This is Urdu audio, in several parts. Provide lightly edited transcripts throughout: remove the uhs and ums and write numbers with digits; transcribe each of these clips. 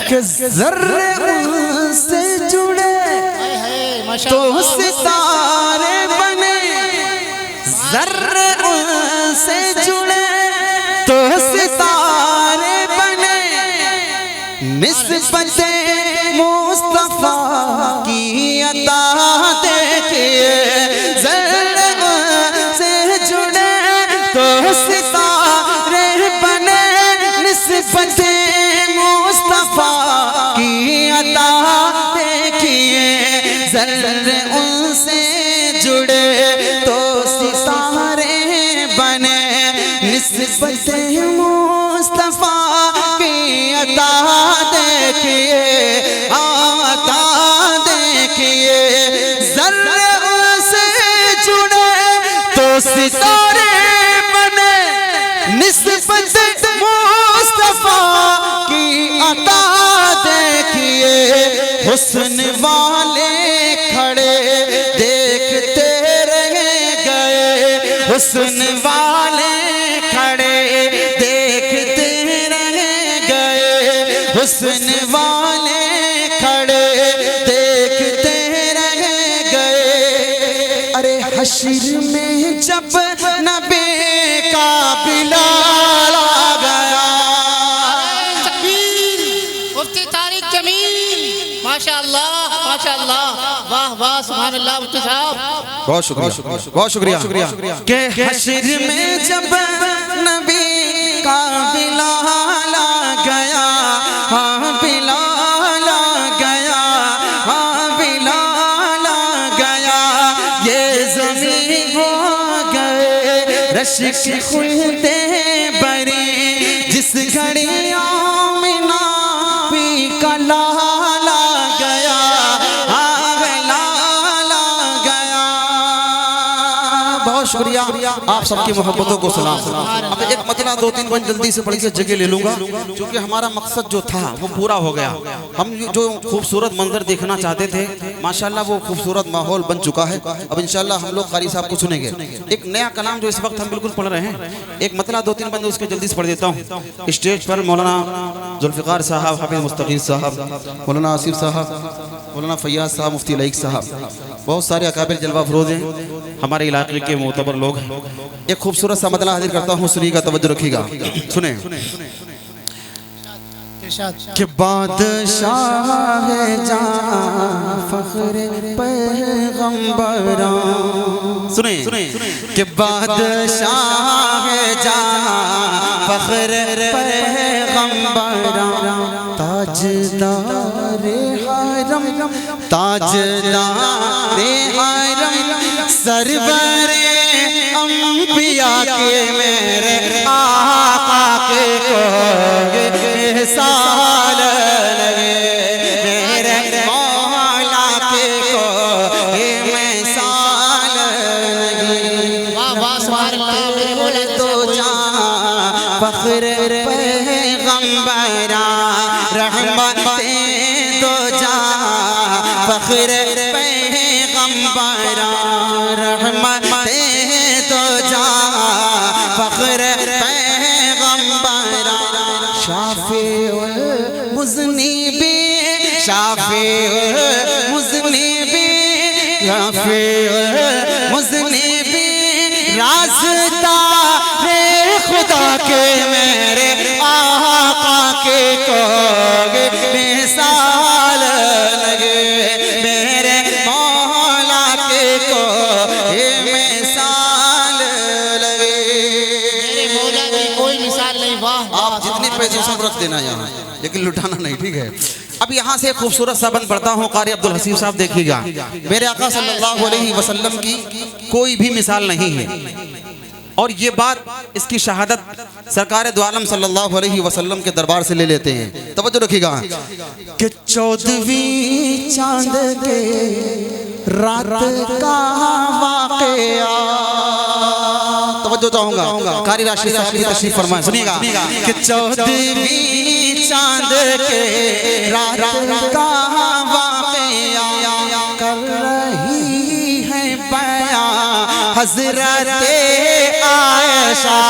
کہ ذرے ان سے جڑے تو ستارے بنے، ذرے ان سے جڑے تو ستارے بنے، نسبت مصطفیٰ کی عطا دیکھئے، ذرے ان سے جڑے تو ستارے بنے، نسبت مصطفیٰ کی عطا دیکھئے، ذرے ان سے جڑے تو ستارے بنے، نسبت مصطفیٰ کی عطا دیکھئے، عطا دیکھئے، ذرے ان سے جڑے تو ستارے بنے، نسبت مصطفیٰ کی عطا دیکھئے، حسن والے کھڑے دیکھتے رہ گئے، حسن والے کھڑے دیکھتے رہ گئے، حسن والے کھڑے دیکھتے رہ گئے، ارے حشر میں جب نبی کا بلال آ گیا، مفتی طارق جمیل، ماشاءاللہ ماشاءاللہ، واہ واہ سبحان اللہ مفتی صاحب، بہت شکریہ بہت شکریہ کہ حشر میں جب نبی کا بلال آ گیا، ہاں بلال آ گیا، ہاں بلال آ گیا، یہ زمین ہو گئے رشک خلدے بری، جس گھڑی آمنہ بھی کا لال آ گیا، بہت شکریہ آپ سب کی محبتوں کو سلام۔ اب ایک مطلع دو تین بن جلدی سے پڑھی سے جگہ لے لوں گا، چونکہ ہمارا مقصد جو تھا وہ پورا ہو گیا۔ ہم جو خوبصورت منظر دیکھنا چاہتے تھے ماشاءاللہ وہ خوبصورت ماحول بن چکا ہے۔ اب انشاءاللہ ہم لوگ قاری صاحب کو سنیں گے۔ ایک نیا کلام جو اس وقت ہم بالکل پڑھ رہے ہیں، ایک مطلع دو تین بند اس کے جلدی سے پڑھ دیتا ہوں۔ اسٹیج پر مولانا ذوالفقار صاحب، حافظ مستقیم صاحب، مولانا آصف صاحب، مولانا فیاض صاحب، مفتی لائق صاحب، بہت سارے اکابر جلوہ افروز ہیں، ہمارے علاقے کے معتبر لوگ ہیں۔ ایک خوبصورت سا مطلع حاضر کرتا ہوں، سنیے گا، توجہ رکھیے گا، سنیں کہ بادشاہ جاں فخر پیغمبراں، سنیں کہ بادشاہ جاں فخر پیغمبراں، تاجدار حرم تاجدار حرم، سرور انبیاء کے میرے آقا کے کوئی مثال لگے، میرے مولا کے کوئی مثال لگے، واہ واہ سبحان اللہ میرے مولا تو جاں فخر پیغمبراں، رحمتیں دو جاں فخر پیغمبراں، رحمتیں دو جاں فخر پیغمبراں، شافع المذنبین، شافع المذنبین، شافع المذنبین، رازدار خدا کے میرے آقا کے کوئی مثال لگے، میرے مولا کے کوئی مثال لگے، میرے مولا کی کوئی مثال نہیں، واہ آپ جتنے پیسے سب رکھ دینا یہاں، لیکن لٹانا نہیں، ٹھیک ہے۔ اب یہاں سے ایک خوبصورت سا بند پڑھتا ہوں، قاری عبدالحسیب صاحب دیکھیے گا، میرے آقا صلی اللہ علیہ وسلم کی کوئی بھی مثال نہیں ہے، اور یہ بات اس کی شہادت سرکار دو عالم صلی اللہ علیہ وسلم کے دربار سے لے لیتے ہیں، توجہ رکھیے گا کہ 14ویں چاند کے رات کا واقعہ، توجہ چاہوں گا قاری راشد صاحب کی تشریف فرمائیں، سنیے گا کہ 14ویں چاند کے رات کا واقعہ کر رہی ہے بیان حضرت عائشہ،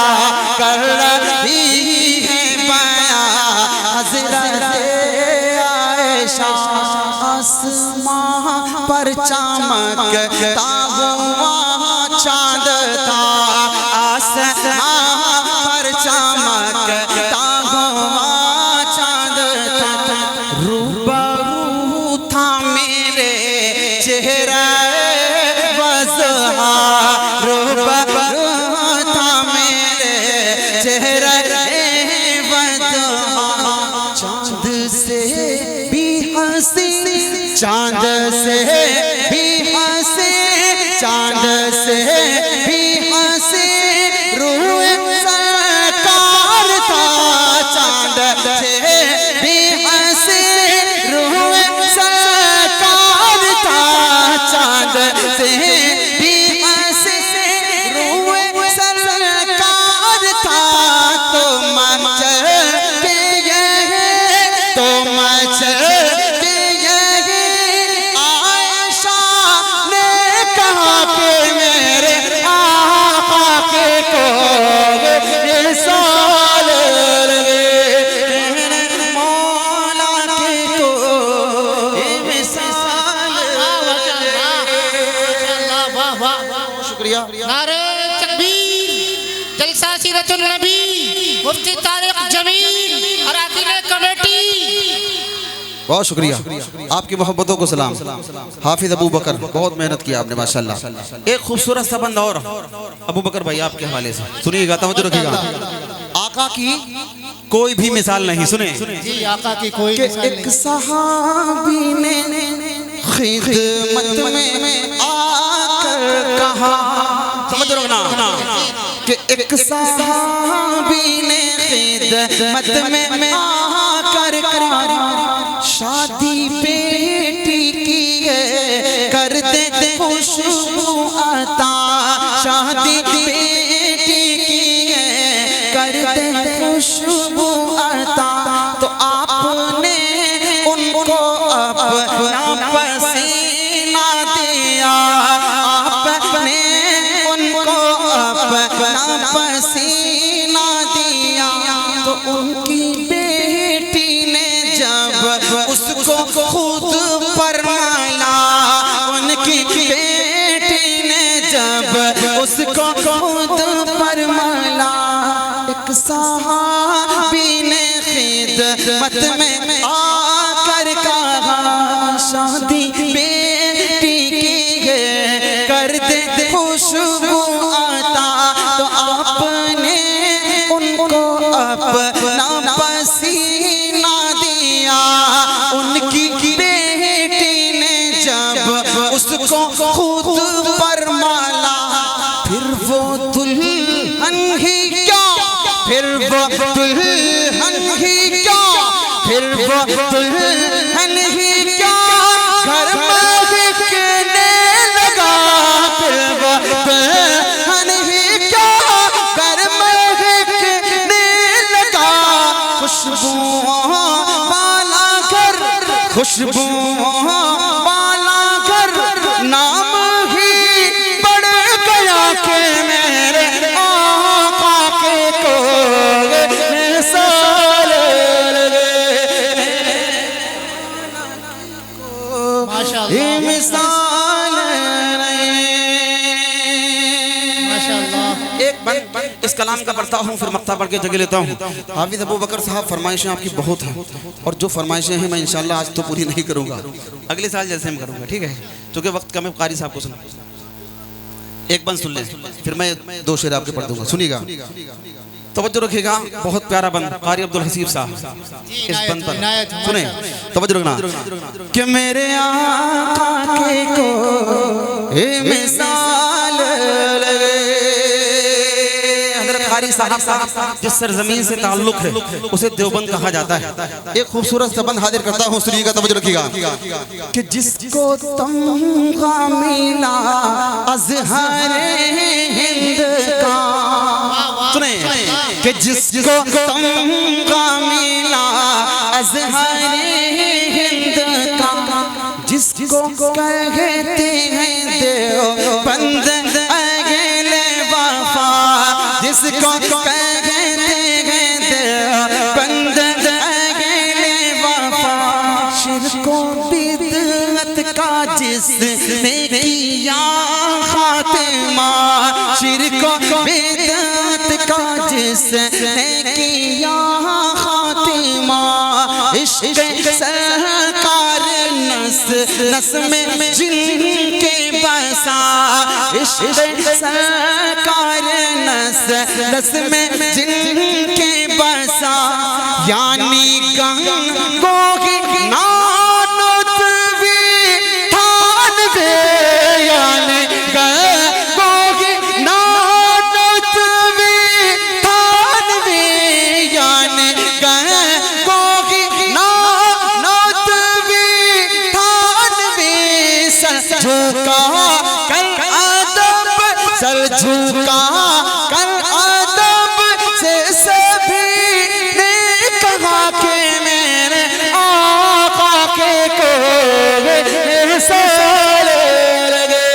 کر رہی ہے بیان حضرت چمکتا ہوا چاند تھا آسمان پر چمکتا ہوا چاند تھا روبرو تھا میرے چہرہ وضحا روبرو تھا میرے چہرہ وضحا چاند سے بھی حسین چاند سے بھی حسین چاند سے بھی حسین روح سرکار تھا چاند سے بھی حسین روح سرکار تھا چاند سے بھی حسین روح سرکار تھا تو مچل کے یہ تو مچل نعرہ تکبیر جلسہ سیرت النبی مفتی طارق جمیل اراکین کمیٹی بہت شکریہ آپ کی محبتوں کو سلام حافظ ابو بکر بہت محنت کیا آپ نے ماشاءاللہ ایک خوبصورت سا بند اور ابو بکر بھائی آپ کے حوالے سے سنیے گا توجہ رکھیے گا آقا کی کوئی بھی مثال نہیں سنیں جی آقا کی کوئی مثال نہیں ایک صحابی نے خدمت میں آ کر کہا سمجھ رکھنا کہ ایک صحابی نے خدمت میں آ کر کہا شادی بیٹی کی ہے کر دے خوشبو عطا شادی بیٹی کی ہے کر دے خوشبو عطا تو آپ نے ان کو اپنا پسینہ دیا آپ نے ان کو اپنا پسینہ دیا تو ان کی بیٹی نے جب اس کو خود فرمایا ان کی بیٹی نے جب اس کو خود فرمایا ایک صحابی نے خدمت میں آ کر کہا شادی بیٹی کی ہے کر دے خوشبو عطا تو آپ نے ان کو اپنا پسینہ دیا ان کی بیٹی نے جب اس کو خود فرمایا پھر وہ دلہن ہی کیا پھر وہ دلہن ہی کیا پھر وہ دلہن ہی کیا گھر مہکنے لگا پھر وہ دلہن ہی کیا گھر مہکنے لگا خوشبو والا گھر خوشبو والا گھر نام ہی بڑھ گیا کہ میرے آقا کے کوئے مثال یہ مثال ایک بند اس کلام کا پڑھتا ہوں پھر مقطع پڑھ کے جگہ لیتا ہوں حافظ ابو بکر صاحب فرمائشیں آپ کی بہت ہیں اور جو فرمائشیں ہیں میں انشاءاللہ آج تو پوری نہیں کروں گا اگلے سال جیسے میں کروں گا ٹھیک ہے چونکہ وقت کم ہے قاری صاحب کو سنو ایک بند سن لیں پھر میں دو شعر آپ کے پڑھ دوں گا سنیے گا توجہ رکھے گا بہت پیارا بند قاری عبدالحسیب صاحب اس بند پر سنیں توجہ رکھنا کہ میرے آقا کے کو مثال حضرت قاری صاحب جس سرزمین سے تعلق ہے اسے دیوبند کہا جاتا ہے ایک خوبصورت سا بند حاضر کرتا ہوں سنیے گا توجہ رکھیے گا کہ جس کو تمغہ ملا ازہر ہند کا سنیں کہ جس کو تمغہ ملا ازہر ہند کا جس کو کہتے ہیں دیوبند اہل وفا جس کو کہتے ہیں دیوبند اہل وفا شرک و بدعت کا جس نے کیا خاتمہ، شرک و بدعت کا جس نے کیا خاتمہ، عشق سرکار نس نس میں جن کے بسا، عشق سرکار نس نس میں جن کے بسا، یعنی گنگوں کی نانوتوی تھانوے، یعنی گنگوں کی نانوتوی تھانوے، یعنی گنگوں کی نانوتوی تھانوے، سر جھکا کر ادب، سر جھکا کر ادب سے سبھی نے کہا کہ میرے آقا کے کوئے سارے لگے،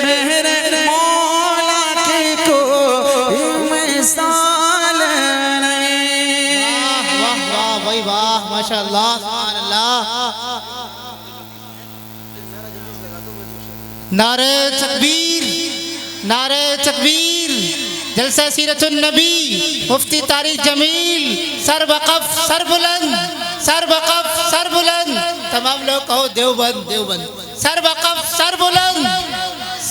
میرے مولا کے کوئے مثال نہیں۔ واہ واہ بھائی واہ، ماشاءاللہ سبحان اللہ۔ نعرہ تکبیر، نعرہ تکبیر، جلسہ سیرت النبی، مفتی طارق جمیل، سر وقف سر بلند، سر وقف سر بلند، تمام لوگ کہو دیوبند دیوبند، سر وقف سر بلند،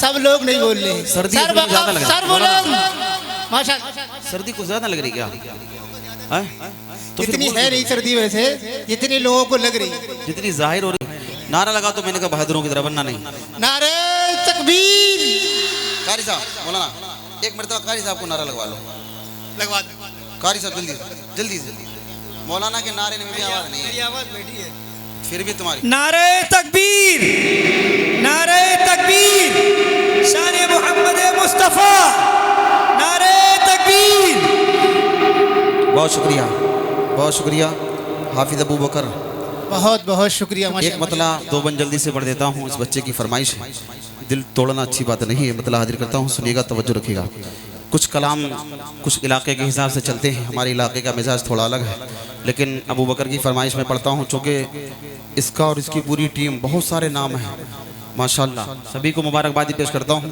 سب لوگ نہیں بول رہے، سردی سر اتنی زیادہ وقف لگ رہی ہے۔ سر بلند، ماشاءاللہ۔ سردی کچھ زیادہ لگ رہی کیا؟ تو پھر اتنی ہے نہیں سردی ویسے جتنی لوگوں کو لگ رہی۔ جتنی ظاہر ہو رہی، نعرہ لگا تو میں نے کہا بہادروں کی طرح بننا نہیں۔ نعرہ تکبیر، قاری صاحب مولانا ایک مرتبہ قاری صاحب کو نعرہ لگوا لو، لگوا دو۔ قاری صاحب جلدی جلدی سے، مولانا کے نعرے میں بھی آواز نہیں ہے، آواز بیٹھی ہے۔ پھر بھی تمہاری نعرہ تکبیر، نعرہ تکبیر، شان محمد مصطفیٰ، نعرہ تکبیر۔ بہت شکریہ، بہت شکریہ حافظ ابو بکر۔ بہت بہت شکریہ ایک ماشاءاللہ۔ مطلع دو بند جلدی سے پڑھ دیتا ہوں، اس بچے کی فرمائش ہے، دل توڑنا اچھی بات نہیں ہے، مطلع حاضر کرتا ہوں، سنیے گا، توجہ رکھیے گا۔ کچھ کلام کچھ علاقے کے حساب سے چلتے ہیں، ہمارے علاقے کا مزاج تھوڑا الگ ہے، لیکن ابو بکر کی فرمائش میں پڑھتا ہوں، چونکہ اس کا اور اس کی پوری ٹیم بہت سارے نام ہیں ماشاءاللہ، سبھی کو مبارکبادی پیش کرتا ہوں۔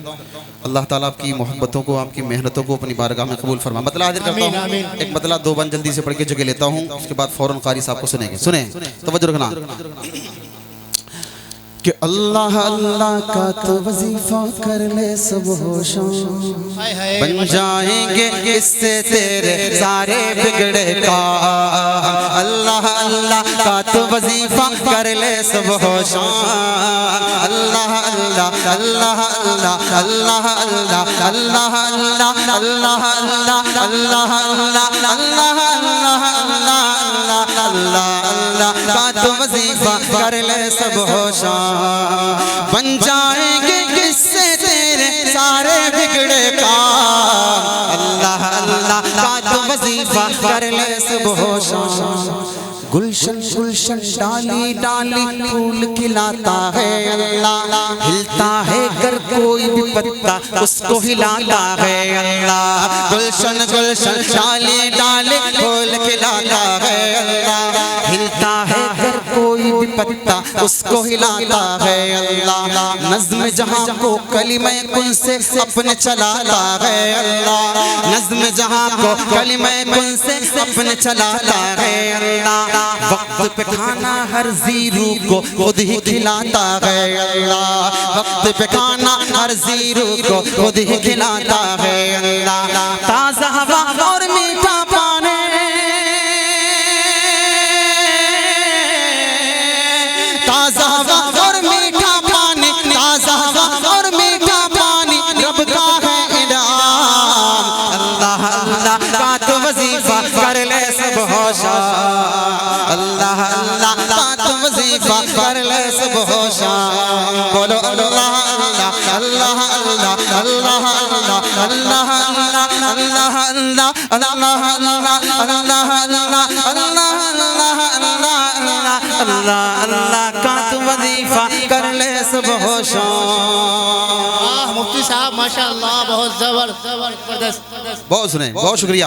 اللہ تعالیٰ آپ کی محبتوں کو، آپ کی محنتوں کو اپنی بارگاہ میں قبول فرما۔ مطلع حاضر کرتا ہوں، ایک مطلع دو بند جلدی سے پڑھ کے جگہ لیتا ہوں، اس کے بعد فوراً قاری صاحب کو سنیں گے۔ سنیں، توجہ رکھنا کہ اللہ اللہ کا تو وظیفہ کر لے صبح و شام، بن جائیں گے اس سے تیرے سارے بگڑے کام، اللہ اللہ کا تو وظیفہ کر لے صبح و شام، اللہ اللہ اللہ اللہ اللہ اللہ اللہ اللہ اللہ اللہ اللہ اللہ اللہ اللہ اللہ کا تو وظیفہ کر لے صبح و شام، بن جائیں گے اس سے تیرے سارے بگڑے کام، اللہ اللہ کا تو وظیفہ کر لے صبح و شام، گلشن گلشن ڈالی ڈالی پھول کھلاتا ہے اللہ، ہلتا ہے گر کوئی بھی پتا اس کو ہلاتا ہے اللہ، گلشن گلشن ڈالی ڈالی پھول کھلاتا ہے اللہ، ہلتا ہے گر کوئی بھی پتا اس کو ہلاتا ہے اللہ، نظم جہاں کو کلمہ کن سے اپنے چلاتا ہے اللہ، نظم جہاں کو کلمہ کن سے اپنے چلاتا ہے اللہ، وقت پہ کھانا ہر زیرو کو خود ہی کھلاتا ہے اللہ، وقت پہ کھانا ہر زیرو کو خود ہی کھلاتا ہے اللہ، تازہ ہوا اور میٹھا پانی، تازہ ہوا اور میٹھا پانی، تازہ ہوا اور میٹھا پانی رب کا ہے انعام، اللہ اللہ کا تو وظیفہ کر لے صبح و شام، اللہ اللہ کا تو وظیفہ کر لے صبح و شام، بولو اللہ اللہ اللہ اللہ اللہ اللہ اللہ اللہ اللہ اللہ اللہ کا تو وظیفہ کر لے صبح و شام۔ مفتی صاحب ماشاءاللہ بہت زبردست بہت سنیں، بہت شکریہ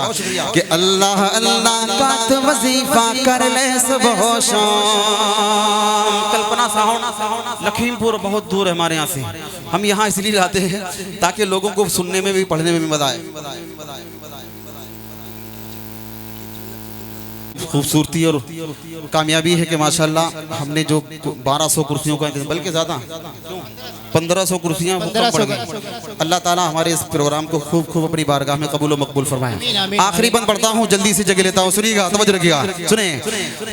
کہ اللہ اللہ کا تو وظیفہ کر لے صبح و شام. کلپنا ساؤنڈ لکھیم پور بہت دور ہے ہمارے یہاں سے. ہم یہاں اس لیے لاتے ہیں تاکہ لوگوں کو سننے میں بھی پڑھنے میں بھی مزہ آئے. خوبصورتی اور کامیابی ہے کہ ماشاءاللہ ہم نے جو 1200 کرسیوں کا بلکہ زیادہ 1500 کرسیاں وہ کم پڑ گئی. اللہ تعالیٰ ہمارے اس پروگرام کو خوب خوب اپنی بارگاہ میں قبول و مقبول فرمائیں. آخری بند پڑھتا ہوں، جلدی سے جگہ لیتا ہوں، سنیے گا، توجہ رکھیے گا، سنیں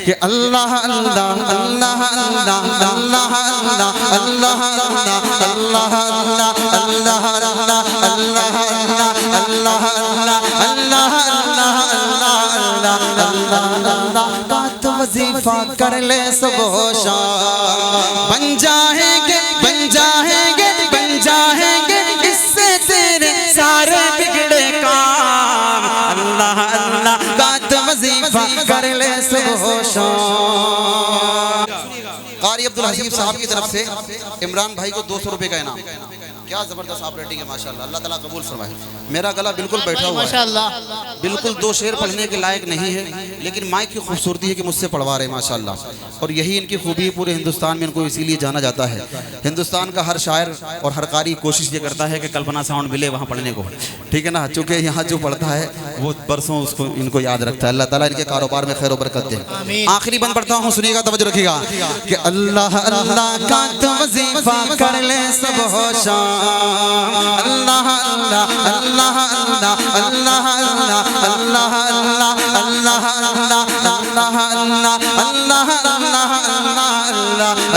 کہ اللہ اللہ اللہ اللہ اللہ اللہ اللہ اللہ اللہ اللہ کا تو وظیفہ کر لے صبح و شام. بن جائیں گے بن جائیں گے بن جائیں گے اس سے تیرے سارے بگڑے کام. اللہ اللہ کا تو وظیفہ کر لے صبح و شام. قاری عبدالحسیب صاحب کی طرف سے عمران بھائی کو 200 روپے کا انعام. کیا زبردست آپ ریٹنگ ہے ماشاءاللہ. اللہ تعالیٰ قبول فرمائے. میرا گلا بالکل بیٹھا ہوا ہے، بالکل 2 شعر پڑھنے کے لائق نہیں ہے، لیکن مائک کی خوبصورتی ہے کہ مجھ سے پڑھوا رہے ہیں ماشاءاللہ. اور یہی ان کی خوبی ہے، پورے ہندوستان میں ان کو اسی لیے جانا جاتا ہے. ہندوستان کا ہر شاعر اور ہر قاری کوشش یہ کرتا ہے کہ کلپنا ساؤنڈ ملے وہاں پڑھنے کو، ٹھیک ہے نا. چونکہ یہاں جو پڑھتا ہے وہ برسوں اس کو ان کو یاد رکھتا ہے. اللہ تعالیٰ ان کے کاروبار میں خیر و برکت دے. آخری بند پڑھتا ہوں، سنیے گا، توجہ رکھیے گا کہ اللہ اللہ کا تو وظیفہ کر لے صبح و شام. اللہ اللہ اللہ اللہ اللہ اللہ اللہ اللہ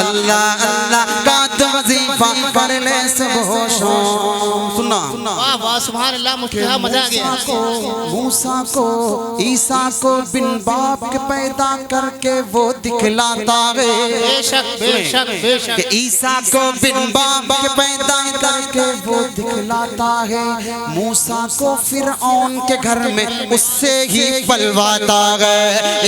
اللہ اللہ کا تو وظیفہ کر لے صبح و شام. سننا واہ واہ سبحان اللہ مفتی صاحب مزہ آ گیا. موسیٰ کو عیسیٰ کو بن باپ کے پیدا کر کے وہ دکھلاتا ہے. بے شک بے شک بے شک کہ عیسیٰ کو بن باپ کے پیدا کر کے وہ دکھلاتا ہے. موسیٰ کو فرعون کے گھر میں اس سے ہی پلواتا ہے.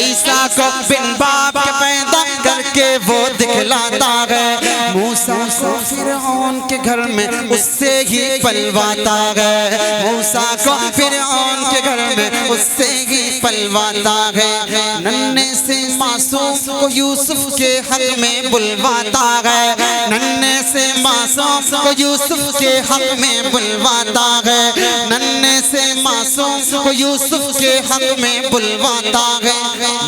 عیسیٰ کو بن باپ کے پیدا کر کے وہ دکھلاتا ہے. موسیٰ کو فرعون کے گھر میں اس سے ہی پلواتا ہے. موسیٰ کو فرعون کے گھر میں اس سے ہی پلواتا ہے. ننھے سے معصوم کو یوسف کے حق میں بلواتا ہے. ننھے سے معصوم کو یوسف کے حق میں بلواتا ہے. ننھے سے معصوم کو یوسف کے حق میں بلواتا ہے.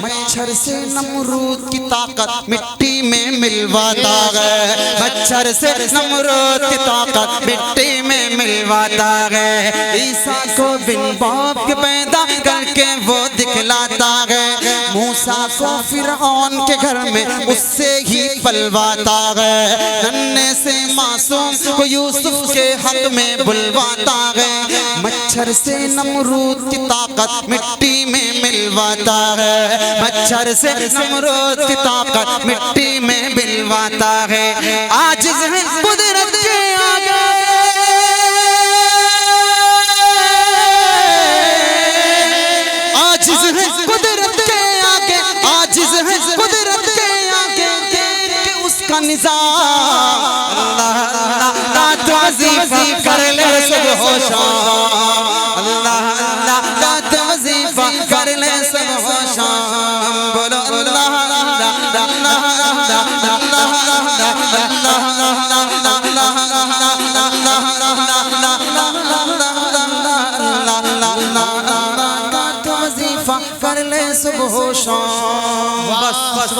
مچھر سے نمرود کی طاقت مٹی میں ملواتا ہے. مچھر سے نمرود کی طاقت مٹی میں ملواتا ہے. عیسیٰ کو بن باپ کے پیدا کر کے وہ دکھلاتا ہے. موسیٰ کو فرعون کے گھر میں اس سے ہی پلواتا ہے. ننھے سے معصوم کو یوسف کے حق میں بلواتا ہے. مچھر سے نمرود کی طاقت مٹی میں ملواتا ہے. مچھر سے نمرود کی طاقت مٹی میں ملواتا ہے. عاجز ہے قدرت کے آگے، عاجز ہے قدرت کے آگے، عاجز ہے قدرت کے آگے کہ اس کا نظام. اللہ اللہ کا تو وظیفہ کر لے صبح و شام. اللہ اللہ کا تو وظیفہ کر لے صبح و شام. بولو اللہ اللہ اللہ کر لے صبح و شام. بس